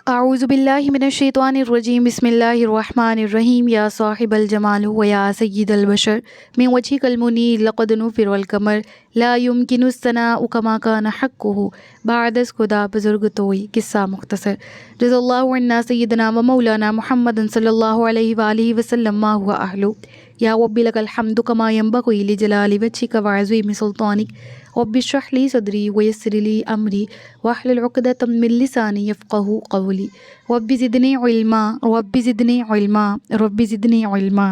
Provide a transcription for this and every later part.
اعوذ باللہ من الشیطان الرجیم بسم اللہ الرحمن الرحیم یا صاحب الجمال و یا سید البشر من وجهک المنیر لقد نفر القمر لا يمكن الثناء كما كان حقه بعد از خدا بزرگ توئی۔ قصہ مختصر۔ رضی اللہ عنہ سیدنا و مولانا محمد صلی اللہ علیہ وآلہ وسلم ما هو اہلو یا رب لک الحمد کما ینبغی لجلال وجهک وعظیم سلطانک رب اشرح لی صدری ویسر لی امری واحلل عقدۃ من لسانی یفقہوا قولی رب زدنی علما رب زدنی علما رب زدنی علما۔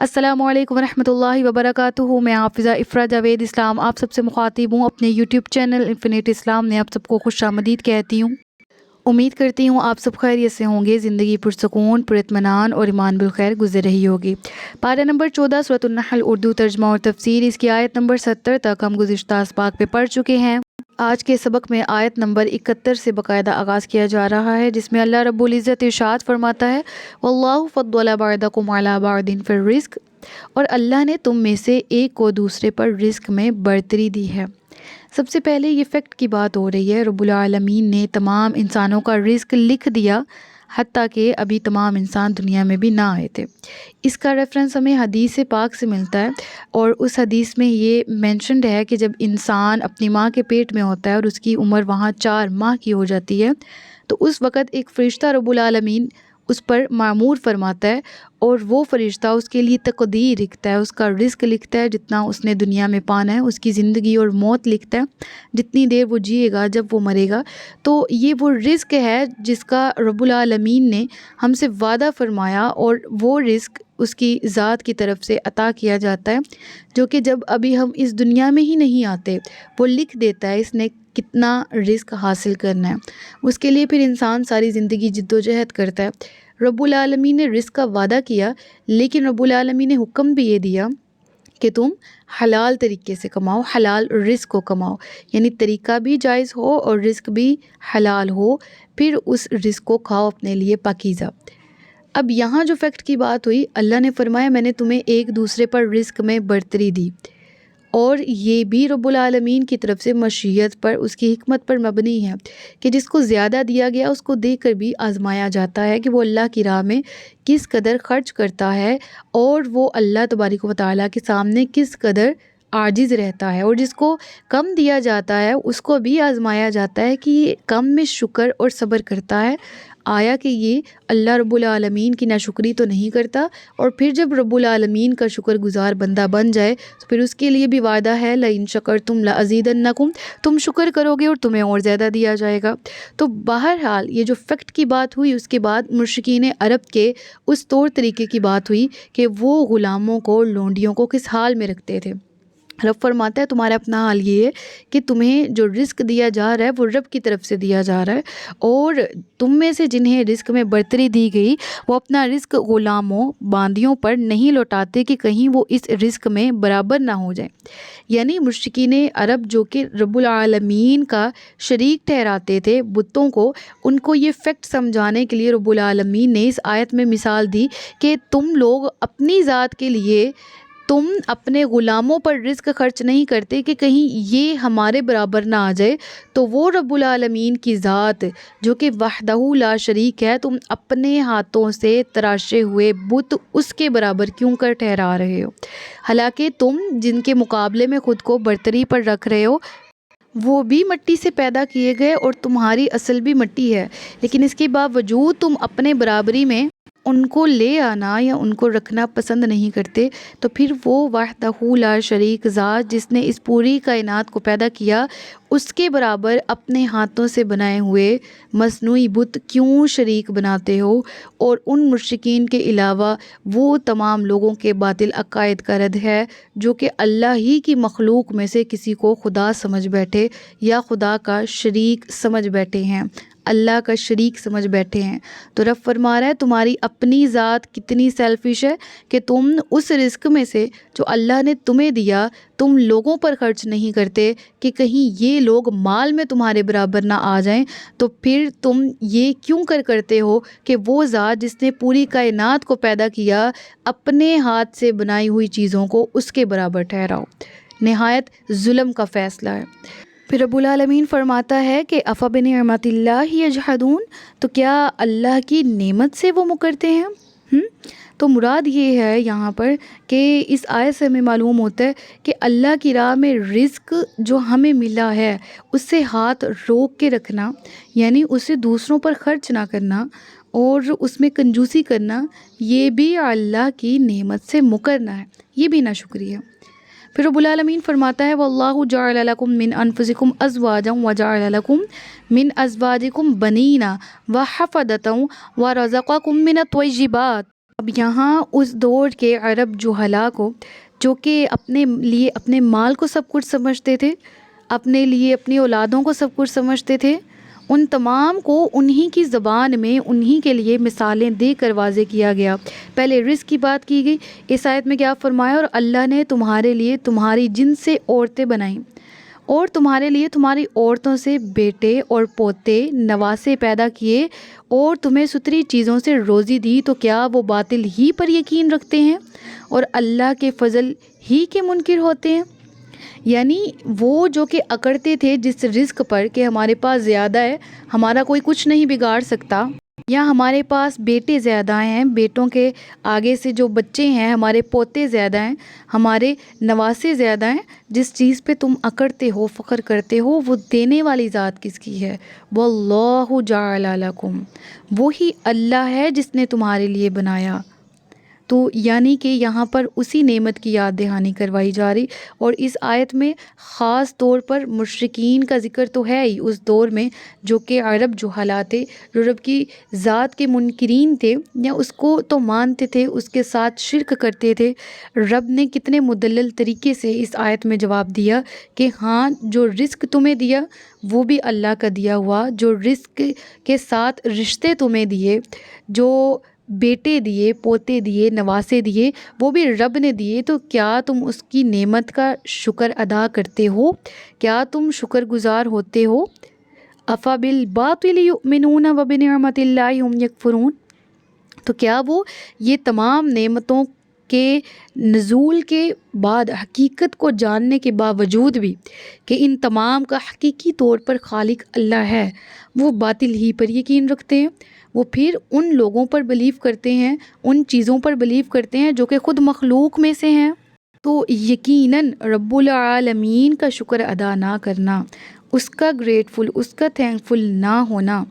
السلام علیکم ورحمۃ اللہ وبرکاتہ۔ میں حافظہ افرا جاوید اسلام آپ سب سے مخاطب ہوں۔ اپنے یوٹیوب چینل انفینٹ اسلام نے آپ سب کو خوش آمدید کہتی ہوں۔ امید کرتی ہوں آپ سب خیریت سے ہوں گے، زندگی پرسکون، پر اطمینان اور ایمان بالخیر گزر رہی ہوگی۔ پارہ نمبر 14 سورۃ النحل اردو ترجمہ اور تفسیر، اس کی آیت نمبر 70 تک ہم گزشتہ اسباق پہ پڑھ چکے ہیں۔ آج کے سبق میں آیت نمبر 71 سے باقاعدہ آغاز کیا جا رہا ہے، جس میں اللہ رب العزت ارشاد فرماتا ہے واللہ فضل بعضکم علی بعض فی الرزق، اور اللہ نے تم میں سے ایک کو دوسرے پر رزق میں برتری دی ہے۔ سب سے پہلے یہ فیکٹ کی بات ہو رہی ہے، رب العالمین نے تمام انسانوں کا رزق لکھ دیا، حتیٰ کہ ابھی تمام انسان دنیا میں بھی نہ آئے تھے۔ اس کا ریفرنس ہمیں حدیث پاک سے ملتا ہے، اور اس حدیث میں یہ مینشنڈ ہے کہ جب انسان اپنی ماں کے پیٹ میں ہوتا ہے اور اس کی عمر وہاں 4 ماہ کی ہو جاتی ہے، تو اس وقت ایک فرشتہ رب العالمین اس پر معمور فرماتا ہے، اور وہ فرشتہ اس کے لیے تقدیر لکھتا ہے، اس کا رزق لکھتا ہے، جتنا اس نے دنیا میں پانا ہے، اس کی زندگی اور موت لکھتا ہے، جتنی دیر وہ جیے گا، جب وہ مرے گا۔ تو یہ وہ رزق ہے جس کا رب العالمین نے ہم سے وعدہ فرمایا، اور وہ رزق اس کی ذات کی طرف سے عطا کیا جاتا ہے، جو کہ جب ابھی ہم اس دنیا میں ہی نہیں آتے وہ لکھ دیتا ہے اس نے کتنا رزق حاصل کرنا ہے۔ اس کے لیے پھر انسان ساری زندگی جد و جہد کرتا ہے۔ رب العالمین نے رزق کا وعدہ کیا، لیکن رب العالمین نے حکم بھی یہ دیا کہ تم حلال طریقے سے کماؤ، حلال رزق کو کماؤ، یعنی طریقہ بھی جائز ہو اور رزق بھی حلال ہو، پھر اس رزق کو کھاؤ اپنے لیے پاکیزہ۔ اب یہاں جو فیکٹ کی بات ہوئی، اللہ نے فرمایا میں نے تمہیں ایک دوسرے پر رزق میں برتری دی، اور یہ بھی رب العالمین کی طرف سے مشیت پر، اس کی حکمت پر مبنی ہے کہ جس کو زیادہ دیا گیا اس کو دے کر بھی آزمایا جاتا ہے کہ وہ اللہ کی راہ میں کس قدر خرچ کرتا ہے، اور وہ اللہ تبارک و تعالیٰ کے سامنے کس قدر عاجز رہتا ہے۔ اور جس کو کم دیا جاتا ہے اس کو بھی آزمایا جاتا ہے کہ یہ کم میں شکر اور صبر کرتا ہے، آیا کہ یہ اللہ رب العالمین کی ناشکری تو نہیں کرتا۔ اور پھر جب رب العالمین کا شکر گزار بندہ بن جائے تو پھر اس کے لیے بھی وعدہ ہے لئن شکرتم لازیدنکم، تم شکر کرو گے اور تمہیں اور زیادہ دیا جائے گا۔ تو بہرحال یہ جو فیکٹ کی بات ہوئی، اس کے بعد مشرکین عرب کے اس طور طریقے کی بات ہوئی کہ وہ غلاموں کو، لونڈیوں کو کس حال میں رکھتے تھے۔ رب فرماتا ہے تمہارا اپنا حال یہ ہے کہ تمہیں جو رزق دیا جا رہا ہے وہ رب کی طرف سے دیا جا رہا ہے، اور تم میں سے جنہیں رزق میں برتری دی گئی وہ اپنا رزق غلاموں، باندیوں پر نہیں لوٹاتے کہ کہیں وہ اس رزق میں برابر نہ ہو جائیں۔ یعنی مشرکین عرب جو کہ رب العالمین کا شریک ٹھہراتے تھے بتوں کو، ان کو یہ فیکٹ سمجھانے کے لیے رب العالمین نے اس آیت میں مثال دی کہ تم لوگ اپنی ذات کے لیے، تم اپنے غلاموں پر رزق خرچ نہیں کرتے کہ کہیں یہ ہمارے برابر نہ آ جائے، تو وہ رب العالمین کی ذات جو کہ وحدہ لا شریک ہے، تم اپنے ہاتھوں سے تراشے ہوئے بت اس کے برابر کیوں کر ٹھہرا رہے ہو؟ حالانکہ تم جن کے مقابلے میں خود کو برتری پر رکھ رہے ہو وہ بھی مٹی سے پیدا کیے گئے، اور تمہاری اصل بھی مٹی ہے، لیکن اس کے باوجود تم اپنے برابری میں ان کو لے آنا یا ان کو رکھنا پسند نہیں کرتے۔ تو پھر وہ وحدہ لا شریک ذات جس نے اس پوری کائنات کو پیدا کیا، اس کے برابر اپنے ہاتھوں سے بنائے ہوئے مصنوعی بت کیوں شریک بناتے ہو؟ اور ان مشرکین کے علاوہ وہ تمام لوگوں کے باطل عقائد کا رد ہے جو کہ اللہ ہی کی مخلوق میں سے کسی کو خدا سمجھ بیٹھے یا خدا کا شریک سمجھ بیٹھے ہیں، اللہ کا شریک سمجھ بیٹھے ہیں۔ تو رب فرما رہا ہے تمہاری اپنی ذات کتنی سیلفش ہے کہ تم اس رزق میں سے جو اللہ نے تمہیں دیا تم لوگوں پر خرچ نہیں کرتے کہ کہیں یہ لوگ مال میں تمہارے برابر نہ آ جائیں۔ تو پھر تم یہ کیوں کرتے ہو کہ وہ ذات جس نے پوری کائنات کو پیدا کیا اپنے ہاتھ سے بنائی ہوئی چیزوں کو اس کے برابر ٹھہراؤ؟ نہایت ظلم کا فیصلہ ہے۔ پھر رب العالمین فرماتا ہے کہ افا بنعمت اللہ یجحدون، تو کیا اللہ کی نعمت سے وہ مکرتے ہیں؟ تو مراد یہ ہے یہاں پر کہ اس آیت سے ہمیں معلوم ہوتا ہے کہ اللہ کی راہ میں رزق جو ہمیں ملا ہے اس سے ہاتھ روک کے رکھنا، یعنی اسے دوسروں پر خرچ نہ کرنا اور اس میں کنجوسی کرنا، یہ بھی اللہ کی نعمت سے مکرنا ہے، یہ بھی ناشکری ہے۔ پھر رب العالمین فرماتا ہے وَاللَّهُ جَعَلَ لَكُم مِّنْ أَنفُسِكُمْ أَزْوَاجًا وَجَعَلَ لَكُم مِّنْ أَزْوَاجِكُمْ بَنِينَ وَحَفَدَةً وَرَزَقَكُم مِّنَ الطَّيِّبَاتِ۔ اب یہاں اس دور کے عرب جہلاء کو، جو کہ اپنے لیے اپنے مال کو سب کچھ سمجھتے تھے، اپنے لیے اپنی اولادوں کو سب کچھ سمجھتے تھے، ان تمام کو انہی کی زبان میں انہی کے لیے مثالیں دے کر واضح کیا گیا۔ پہلے رزق کی بات کی گئی، اس آیت میں کیا فرمایا؟ اور اللہ نے تمہارے لیے تمہاری جن سے عورتیں بنائیں اور تمہارے لیے تمہاری عورتوں سے بیٹے اور پوتے نواسے پیدا کیے اور تمہیں ستری چیزوں سے روزی دی، تو کیا وہ باطل ہی پر یقین رکھتے ہیں اور اللہ کے فضل ہی کے منکر ہوتے ہیں؟ یعنی وہ جو کہ اکڑتے تھے جس رزق پر کہ ہمارے پاس زیادہ ہے، ہمارا کوئی کچھ نہیں بگاڑ سکتا، یا ہمارے پاس بیٹے زیادہ ہیں، بیٹوں کے آگے سے جو بچے ہیں، ہمارے پوتے زیادہ ہیں، ہمارے نواسے زیادہ ہیں، جس چیز پہ تم اکڑتے ہو، فخر کرتے ہو، وہ دینے والی ذات کس کی ہے؟ وَاللَّهُ جَعَلَ لَكُم، وہی اللہ ہے جس نے تمہارے لیے بنایا۔ تو یعنی کہ یہاں پر اسی نعمت کی یاد دہانی کروائی جا رہی، اور اس آیت میں خاص طور پر مشرکین کا ذکر تو ہے ہی اس دور میں، جو کہ عرب جہلاء تھے، جو رب کی ذات کے منکرین تھے، یا اس کو تو مانتے تھے، اس کے ساتھ شرک کرتے تھے۔ رب نے کتنے مدلل طریقے سے اس آیت میں جواب دیا کہ ہاں، جو رزق تمہیں دیا وہ بھی اللہ کا دیا ہوا، جو رزق کے ساتھ رشتے تمہیں دیے، جو بیٹے دیے، پوتے دیے، نواسے دیے، وہ بھی رب نے دیے، تو کیا تم اس کی نعمت کا شکر ادا کرتے ہو؟ کیا تم شکر گزار ہوتے ہو؟ افبالباطل یؤمنون وبنعمت اللہ هم یکفرون، تو کیا وہ یہ تمام نعمتوں کے نزول کے بعد، حقیقت کو جاننے کے باوجود بھی کہ ان تمام کا حقیقی طور پر خالق اللہ ہے، وہ باطل ہی پر یقین رکھتے ہیں؟ وہ پھر ان لوگوں پر بلیو کرتے ہیں، ان چیزوں پر بلیو کرتے ہیں جو کہ خود مخلوق میں سے ہیں۔ تو یقیناً رب العالمین کا شکر ادا نہ کرنا، اس کا گریٹفل، اس کا تھینکفل نہ ہونا،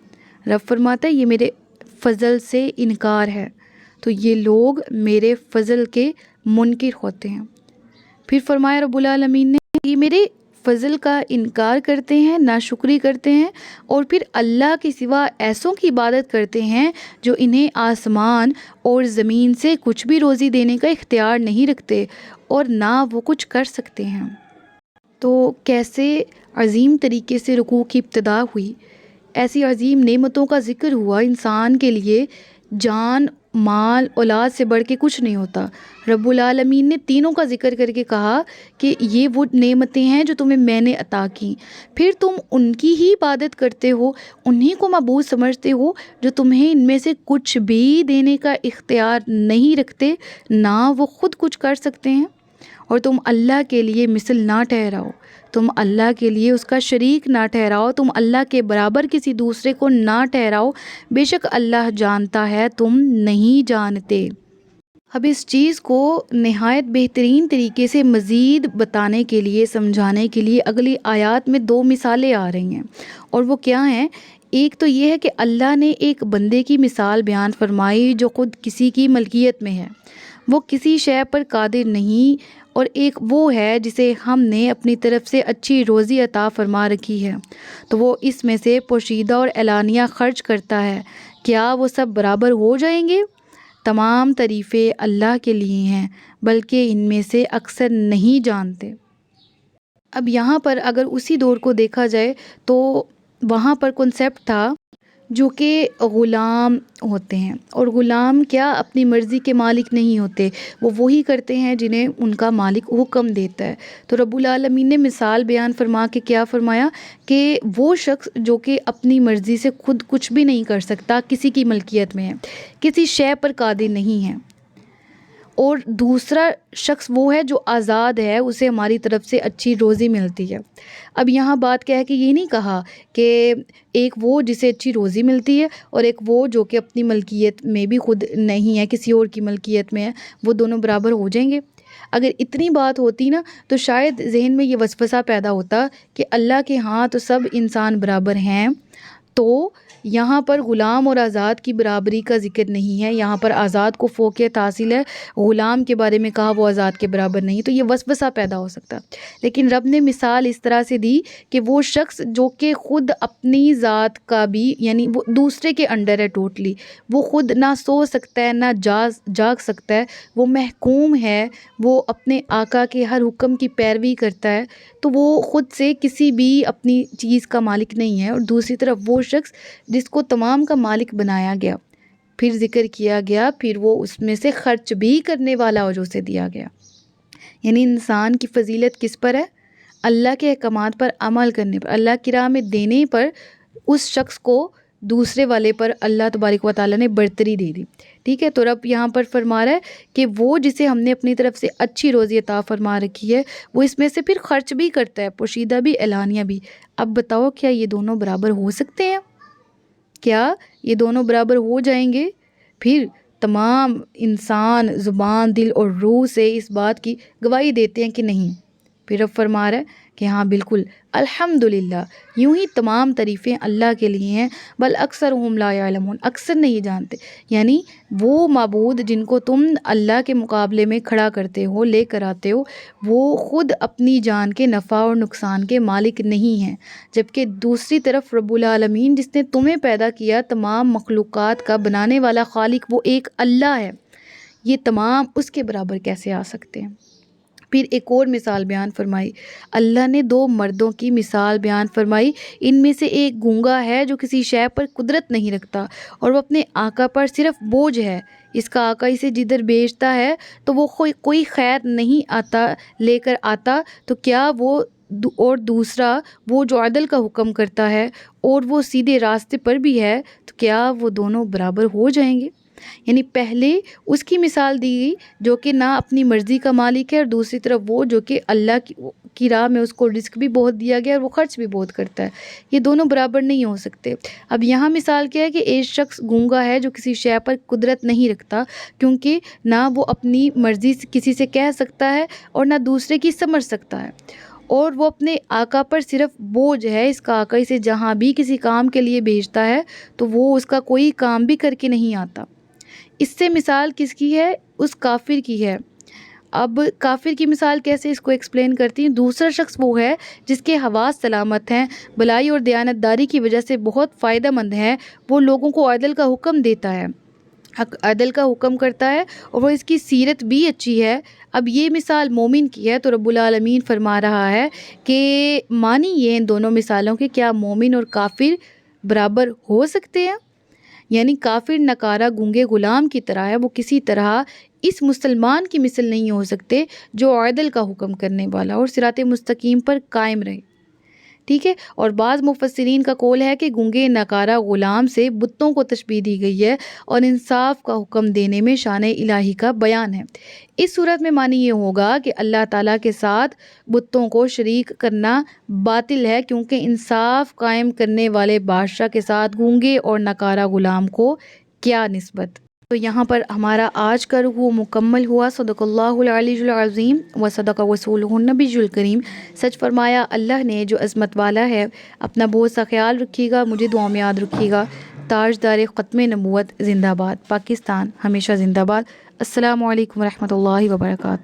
رب فرماتا ہے یہ میرے فضل سے انکار ہے، تو یہ لوگ میرے فضل کے منکر ہوتے ہیں۔ پھر فرمایا رب العالمین نے یہ میرے فضل کا انکار کرتے ہیں، ناشکری کرتے ہیں، اور پھر اللہ کے سوا ایسوں کی عبادت کرتے ہیں جو انہیں آسمان اور زمین سے کچھ بھی روزی دینے کا اختیار نہیں رکھتے اور نہ وہ کچھ کر سکتے ہیں۔ تو کیسے عظیم طریقے سے رکوع کی ابتدا ہوئی، ایسی عظیم نعمتوں کا ذکر ہوا۔ انسان کے لیے جان، مال، اولاد سے بڑھ کے کچھ نہیں ہوتا۔ رب العالمین نے تینوں کا ذکر کر کے کہا کہ یہ وہ نعمتیں ہیں جو تمہیں میں نے عطا کی، پھر تم ان کی ہی عبادت کرتے ہو، انہی کو معبود سمجھتے ہو جو تمہیں ان میں سے کچھ بھی دینے کا اختیار نہیں رکھتے، نہ وہ خود کچھ کر سکتے ہیں، اور تم اللہ کے لیے مثل نہ ٹھہراؤ، تم اللہ کے لیے اس کا شریک نہ ٹھہراؤ، تم اللہ کے برابر کسی دوسرے کو نہ ٹھہراؤ، بے شک اللہ جانتا ہے تم نہیں جانتے۔ اب اس چیز کو نہایت بہترین طریقے سے مزید بتانے کے لیے، سمجھانے کے لیے اگلی آیات میں دو مثالیں آ رہی ہیں، اور وہ کیا ہیں؟ ایک تو یہ ہے کہ اللہ نے ایک بندے کی مثال بیان فرمائی جو خود کسی کی ملکیت میں ہے، وہ کسی شے پر قادر نہیں، اور ایک وہ ہے جسے ہم نے اپنی طرف سے اچھی روزی عطا فرما رکھی ہے، تو وہ اس میں سے پوشیدہ اور اعلانیہ خرچ کرتا ہے۔ کیا وہ سب برابر ہو جائیں گے؟ تمام تعریفیں اللہ کے لیے ہیں، بلکہ ان میں سے اکثر نہیں جانتے۔ اب یہاں پر اگر اسی دور کو دیکھا جائے تو وہاں پر کنسیپٹ تھا جو کہ غلام ہوتے ہیں، اور غلام کیا اپنی مرضی کے مالک نہیں ہوتے، وہ وہی کرتے ہیں جنہیں ان کا مالک حکم دیتا ہے۔ تو رب العالمین نے مثال بیان فرما کے کیا فرمایا کہ وہ شخص جو کہ اپنی مرضی سے خود کچھ بھی نہیں کر سکتا، کسی کی ملکیت میں ہے، کسی شے پر قادر نہیں ہے، اور دوسرا شخص وہ ہے جو آزاد ہے، اسے ہماری طرف سے اچھی روزی ملتی ہے۔ اب یہاں بات کیا ہے کہ یہ نہیں کہا کہ ایک وہ جسے اچھی روزی ملتی ہے اور ایک وہ جو کہ اپنی ملکیت میں بھی خود نہیں ہے، کسی اور کی ملکیت میں ہے، وہ دونوں برابر ہو جائیں گے۔ اگر اتنی بات ہوتی نا تو شاید ذہن میں یہ وسوسہ پیدا ہوتا کہ اللہ کے ہاں تو سب انسان برابر ہیں، تو یہاں پر غلام اور آزاد کی برابری کا ذکر نہیں ہے، یہاں پر آزاد کو فوقیت حاصل ہے، غلام کے بارے میں کہا وہ آزاد کے برابر نہیں، تو یہ وسوسہ پیدا ہو سکتا۔ لیکن رب نے مثال اس طرح سے دی کہ وہ شخص جو کہ خود اپنی ذات کا بھی، یعنی وہ دوسرے کے انڈر ہے، ٹوٹلی وہ خود نہ سو سکتا ہے نہ جاگ سکتا ہے، وہ محکوم ہے، وہ اپنے آقا کے ہر حکم کی پیروی کرتا ہے، تو وہ خود سے کسی بھی اپنی چیز کا مالک نہیں ہے۔ اور دوسری طرف وہ شخص جس کو تمام کا مالک بنایا گیا، پھر ذکر کیا گیا، پھر وہ اس میں سے خرچ بھی کرنے والا اور اسے دیا گیا۔ یعنی انسان کی فضیلت کس پر ہے؟ اللہ کے احکامات پر عمل کرنے پر، اللہ کی راہ میں دینے پر اس شخص کو دوسرے والے پر اللہ تبارک و تعالیٰ نے برتری دے دی۔ ٹھیک ہے، تو رب یہاں پر فرما رہا ہے کہ وہ جسے ہم نے اپنی طرف سے اچھی روزی عطا فرما رکھی ہے، وہ اس میں سے پھر خرچ بھی کرتا ہے، پوشیدہ بھی اعلانیہ بھی۔ اب بتاؤ کیا یہ دونوں برابر ہو سکتے ہیں؟ کیا یہ دونوں برابر ہو جائیں گے؟ پھر تمام انسان زبان، دل اور روح سے اس بات کی گواہی دیتے ہیں کہ نہیں۔ پھر اب فرما رہا ہے کہ ہاں بالکل الحمدللہ، یوں ہی تمام تعریفیں اللہ کے لیے ہیں، بل اکثرہم لا یعلمون، اکثر نہیں جانتے۔ یعنی وہ معبود جن کو تم اللہ کے مقابلے میں کھڑا کرتے ہو، لے کر آتے ہو، وہ خود اپنی جان کے نفع اور نقصان کے مالک نہیں ہیں، جبکہ دوسری طرف رب العالمین جس نے تمہیں پیدا کیا، تمام مخلوقات کا بنانے والا خالق وہ ایک اللہ ہے، یہ تمام اس کے برابر کیسے آ سکتے ہیں؟ پھر ایک اور مثال بیان فرمائی، اللہ نے دو مردوں کی مثال بیان فرمائی، ان میں سے ایک گونگا ہے جو کسی شے پر قدرت نہیں رکھتا اور وہ اپنے آقا پر صرف بوجھ ہے، اس کا آقا اسے جدھر بھیجتا ہے تو وہ کوئی خیر نہیں آتا لے کر آتا، تو کیا وہ اور دوسرا وہ جو عدل کا حکم کرتا ہے اور وہ سیدھے راستے پر بھی ہے، تو کیا وہ دونوں برابر ہو جائیں گے؟ یعنی پہلے اس کی مثال دی گئی جو کہ نہ اپنی مرضی کا مالک ہے، اور دوسری طرف وہ جو کہ اللہ کی راہ میں اس کو رزق بھی بہت دیا گیا اور وہ خرچ بھی بہت کرتا ہے، یہ دونوں برابر نہیں ہو سکتے۔ اب یہاں مثال کیا ہے کہ ایک شخص گونگا ہے جو کسی شے پر قدرت نہیں رکھتا، کیونکہ نہ وہ اپنی مرضی سے کسی سے کہہ سکتا ہے اور نہ دوسرے کی سمجھ سکتا ہے، اور وہ اپنے آقا پر صرف بوجھ ہے، اس کا آقا اسے جہاں بھی کسی کام کے لیے بھیجتا ہے تو وہ اس کا کوئی کام بھی کر کے نہیں آتا۔ اس سے مثال کس کی ہے؟ اس کافر کی ہے۔ اب کافر کی مثال کیسے اس کو ایکسپلین کرتی ہیں؟ دوسرا شخص وہ ہے جس کے حواس سلامت ہیں، بلائی اور دیانتداری کی وجہ سے بہت فائدہ مند ہے، وہ لوگوں کو عدل کا حکم دیتا ہے، عدل کا حکم کرتا ہے، اور وہ اس کی سیرت بھی اچھی ہے۔ اب یہ مثال مومن کی ہے، تو رب العالمین فرما رہا ہے کہ مانی یہ ان دونوں مثالوں کے، کیا مومن اور کافر برابر ہو سکتے ہیں؟ یعنی کافر نکارہ گونگے غلام کی طرح ہے، وہ کسی طرح اس مسلمان کی مثل نہیں ہو سکتے جو عدل کا حکم کرنے والا اور صراط مستقیم پر قائم رہے۔ ٹھیک ہے، اور بعض مفسرین کا قول ہے کہ گونگے نکارہ غلام سے بتوں کو تشبیہ دی گئی ہے اور انصاف کا حکم دینے میں شان الہی کا بیان ہے۔ اس صورت میں معنی یہ ہوگا کہ اللہ تعالیٰ کے ساتھ بتوں کو شریک کرنا باطل ہے، کیونکہ انصاف قائم کرنے والے بادشاہ کے ساتھ گونگے اور نکارہ غلام کو کیا نسبت۔ تو یہاں پر ہمارا آج کا رکوع مکمل ہوا۔ صدق اللہ العلی العظیم و صدق رسولہ النبی الکریم۔ سچ فرمایا اللہ نے جو عظمت والا ہے۔ اپنا بہت سا خیال رکھیے گا، مجھے دعا میں یاد رکھیے گا۔ تاجدار ختم نبوت زندہ باد، پاکستان ہمیشہ زندہ باد۔ السلام علیکم ورحمۃ اللہ وبرکاتہ۔